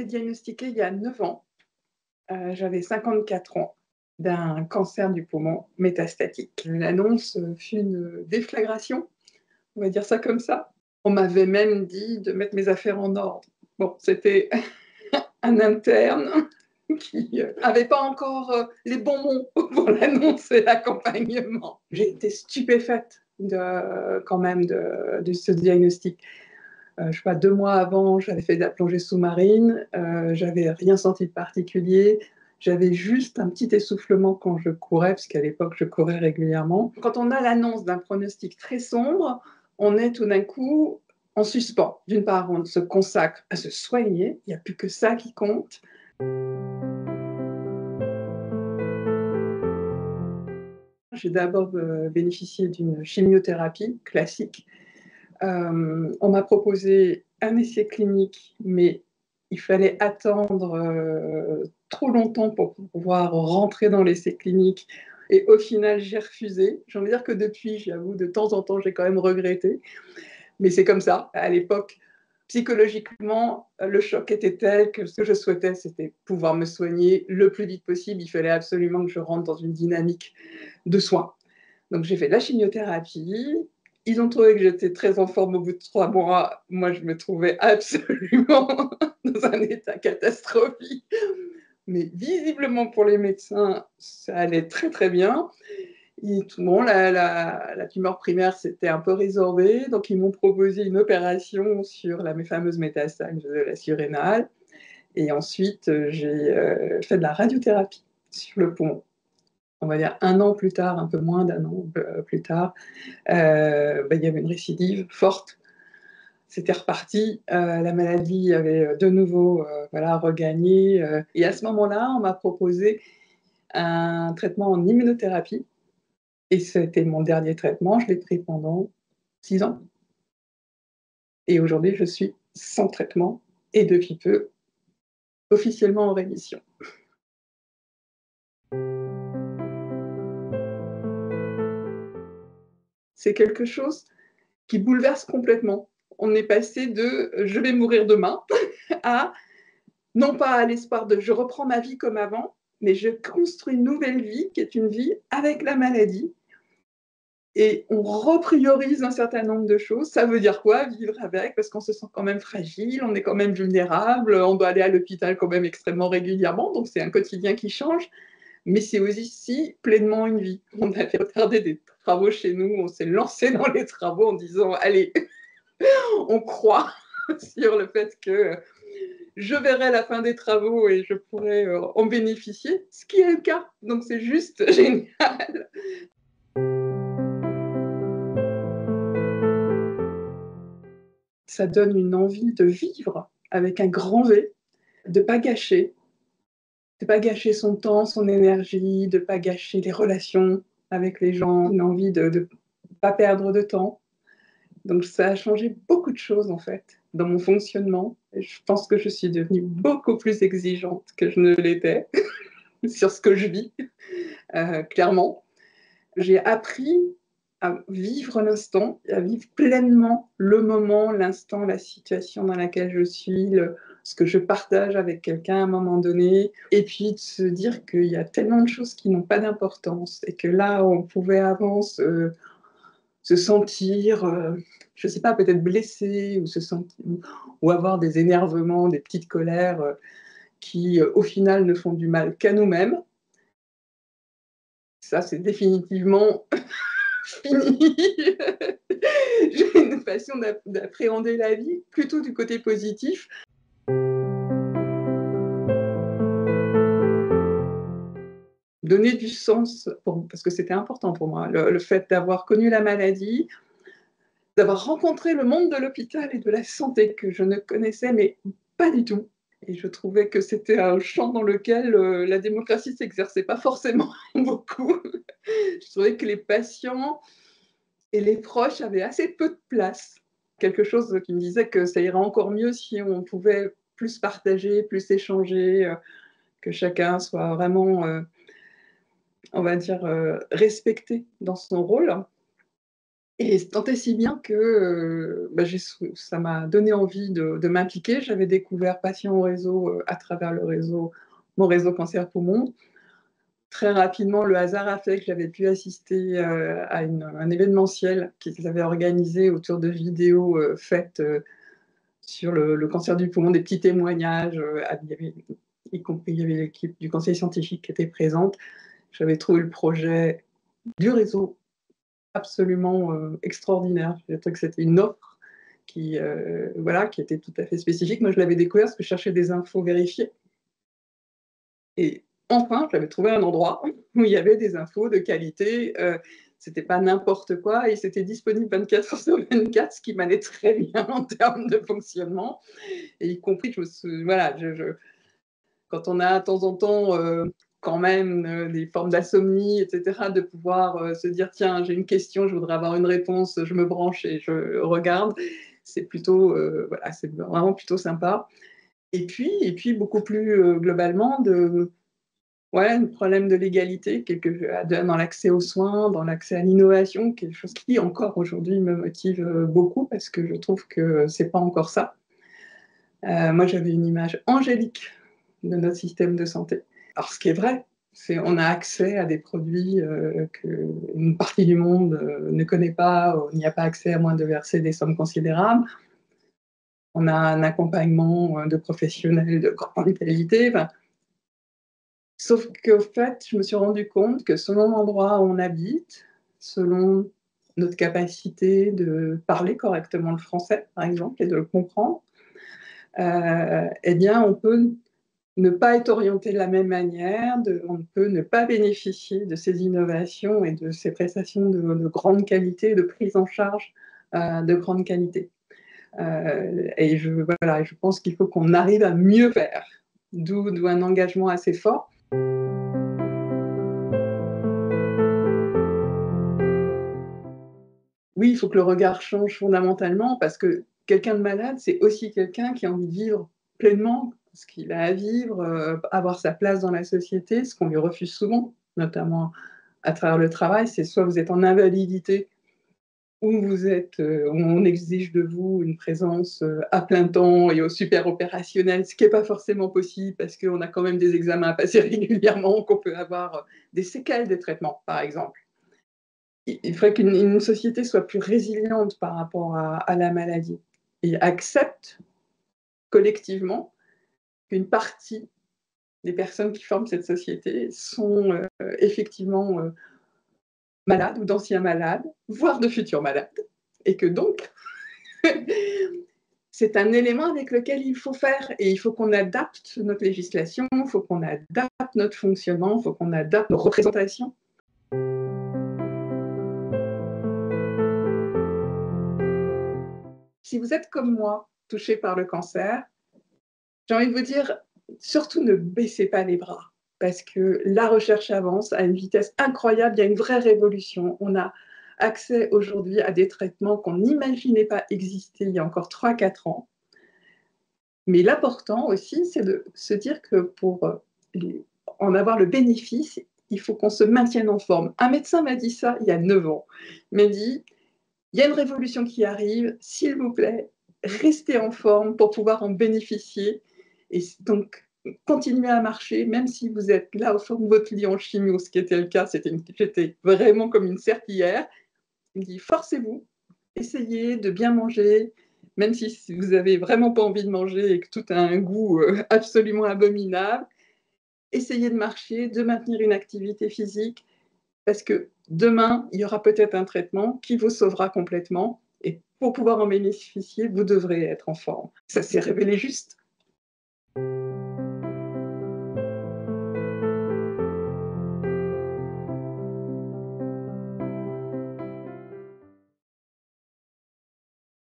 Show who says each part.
Speaker 1: diagnostiquée il y a 9 ans. J'avais 54 ans, d'un cancer du poumon métastatique. L'annonce, fut une déflagration, on va dire ça comme ça. On m'avait même dit de mettre mes affaires en ordre. Bon, c'était un interne qui, avait pas encore, les bons mots pour l'annonce et l'accompagnement. J'ai été stupéfaite quand même de ce diagnostic. Je sais pas, 2 mois avant, j'avais fait de la plongée sous-marine, j'avais rien senti de particulier. J'avais juste un petit essoufflement quand je courais, parce qu'à l'époque, je courais régulièrement. Quand on a l'annonce d'un pronostic très sombre, on est tout d'un coup en suspens. D'une part, on se consacre à se soigner, il n'y a plus que ça qui compte. J'ai d'abord, bénéficié d'une chimiothérapie classique. On m'a proposé un essai clinique, mais il fallait attendre, trop longtemps pour pouvoir rentrer dans l'essai clinique et au final, j'ai refusé. J'ai envie de dire que depuis, j'avoue, de temps en temps, j'ai quand même regretté, mais c'est comme ça. À l'époque, psychologiquement, le choc était tel que ce que je souhaitais, c'était pouvoir me soigner le plus vite possible. Il fallait absolument que je rentre dans une dynamique de soins. Donc j'ai fait de la chimiothérapie. Ils ont trouvé que j'étais très en forme au bout de 3 mois. Moi, je me trouvais absolument dans un état catastrophique. Mais visiblement pour les médecins, ça allait très, très bien. Et tout bon, la tumeur primaire s'était un peu résorbée, donc ils m'ont proposé une opération sur mes fameuses métastases de la surrénale. Et ensuite, j'ai fait de la radiothérapie sur le poumon. On va dire 1 an plus tard, un peu moins d'1 an plus tard, il y avait une récidive forte. C'était reparti, la maladie avait, de nouveau, voilà, regagné, et à ce moment-là, on m'a proposé un traitement en immunothérapie et ça a été mon dernier traitement. Je l'ai pris pendant 6 ans et aujourd'hui, je suis sans traitement et depuis peu, officiellement en rémission. C'est quelque chose qui bouleverse complètement. On est passé de, «Je vais mourir demain» à non pas à l'espoir de je reprends ma vie comme avant, mais je construis une nouvelle vie qui est une vie avec la maladie et on repriorise un certain nombre de choses. Ça veut dire quoi? Vivre avec, parce qu'on se sent quand même fragile, on est quand même vulnérable, on doit aller à l'hôpital quand même extrêmement régulièrement, donc c'est un quotidien qui change, mais c'est aussi pleinement une vie. On avait retardé des travaux chez nous, on s'est lancé dans les travaux en disant: «Allez, on croit sur le fait que je verrai la fin des travaux et je pourrai en bénéficier», ce qui est le cas. Donc c'est juste génial. Ça donne une envie de vivre avec un grand V, de pas gâcher, de pas gâcher son temps, son énergie, de pas gâcher les relations avec les gens, une envie de pas perdre de temps. Donc ça a changé beaucoup de choses en fait dans mon fonctionnement et je pense que je suis devenue beaucoup plus exigeante que je ne l'étais sur ce que je vis, clairement. J'ai appris à vivre l'instant, à vivre pleinement le moment, l'instant, la situation dans laquelle je suis, ce que je partage avec quelqu'un à un moment donné et puis de se dire qu'il y a tellement de choses qui n'ont pas d'importance et que là, on pouvait avant se sentir, je ne sais pas, peut-être blessé ou se sentir ou avoir des énervements, des petites colères, qui, au final, ne font du mal qu'à nous-mêmes. Ça, c'est définitivement fini. J'ai une façon d'appréhender la vie plutôt du côté positif. Donner du sens parce que c'était important pour moi, le fait d'avoir connu la maladie, d'avoir rencontré le monde de l'hôpital et de la santé que je ne connaissais mais pas du tout et je trouvais que c'était un champ dans lequel, la démocratie s'exerçait pas forcément beaucoup. Je trouvais que les patients et les proches avaient assez peu de place. Quelque chose qui me disait que ça irait encore mieux si on pouvait plus partager, plus échanger, que chacun soit vraiment, on va dire, respecté dans son rôle. Et tant et si bien que bah, ça m'a donné envie de m'impliquer. J'avais découvert Patients au réseau à travers le réseau, mon réseau Cancer Poumon. Très rapidement, le hasard a fait que j'avais pu assister à un événementiel qu'ils avaient organisé autour de vidéos faites sur le cancer du poumon, des petits témoignages. Il y avait, y compris, il y avait l'équipe du conseil scientifique qui était présente. J'avais trouvé le projet du réseau absolument extraordinaire. J'ai trouvé que c'était une offre voilà, qui était tout à fait spécifique. Moi, je l'avais découvert parce que je cherchais des infos vérifiées. Et enfin, j'avais trouvé un endroit où il y avait des infos de qualité. C'était pas n'importe quoi et c'était disponible 24 heures sur 24, ce qui m'allait très bien en termes de fonctionnement. Et y compris, voilà, quand on a de temps en temps quand même des formes d'insomnie, etc., de pouvoir se dire tiens, j'ai une question, je voudrais avoir une réponse, je me branche et je regarde. C'est plutôt, voilà, c'est vraiment plutôt sympa. Et puis beaucoup plus globalement, ouais, le problème de l'égalité dans l'accès aux soins, dans l'accès à l'innovation, quelque chose qui encore aujourd'hui me motive beaucoup parce que je trouve que c'est pas encore ça. Moi, j'avais une image angélique de notre système de santé. Alors, ce qui est vrai, c'est on a accès à des produits qu'une partie du monde ne connaît pas, on n'y a pas accès à moins de verser des sommes considérables. On a un accompagnement de professionnels de grande qualité. Enfin, sauf qu'au fait, je me suis rendu compte que selon l'endroit où on habite, selon notre capacité de parler correctement le français, par exemple, et de le comprendre, eh bien, on peut ne pas être orienté de la même manière, on peut ne pas bénéficier de ces innovations et de ces prestations de grande qualité, de prise en charge de grande qualité. Et voilà, je pense qu'il faut qu'on arrive à mieux faire, d'où un engagement assez fort. Oui, il faut que le regard change fondamentalement parce que quelqu'un de malade, c'est aussi quelqu'un qui a envie de vivre pleinement ce qu'il a à vivre, avoir sa place dans la société, ce qu'on lui refuse souvent, notamment à travers le travail. C'est soit vous êtes en invalidité ou où on exige de vous une présence à plein temps et au super opérationnel, ce qui n'est pas forcément possible parce qu'on a quand même des examens à passer régulièrement, qu'on peut avoir des séquelles des traitements, par exemple. Il faudrait qu'une société soit plus résiliente par rapport à la maladie et accepte collectivement qu'une partie des personnes qui forment cette société sont effectivement malades ou d'anciens malades, voire de futurs malades, et que donc c'est un élément avec lequel il faut faire et il faut qu'on adapte notre législation, il faut qu'on adapte notre fonctionnement, il faut qu'on adapte nos représentations. Si vous êtes comme moi, touché par le cancer, j'ai envie de vous dire, surtout ne baissez pas les bras, parce que la recherche avance à une vitesse incroyable, il y a une vraie révolution. On a accès aujourd'hui à des traitements qu'on n'imaginait pas exister il y a encore 3-4 ans. Mais l'important aussi, c'est de se dire que pour en avoir le bénéfice, il faut qu'on se maintienne en forme. Un médecin m'a dit ça il y a 9 ans. Il m'a dit, il y a une révolution qui arrive, s'il vous plaît, restez en forme pour pouvoir en bénéficier. Et donc, continuez à marcher, même si vous êtes là au fond de votre lit en chimio, ce qui était le cas, j'étais vraiment comme une serpillière. Il me dit, forcez-vous, essayez de bien manger, même si vous n'avez vraiment pas envie de manger et que tout a un goût absolument abominable. Essayez de marcher, de maintenir une activité physique, parce que demain, il y aura peut-être un traitement qui vous sauvera complètement. Et pour pouvoir en bénéficier, vous devrez être en forme. Ça s'est révélé juste.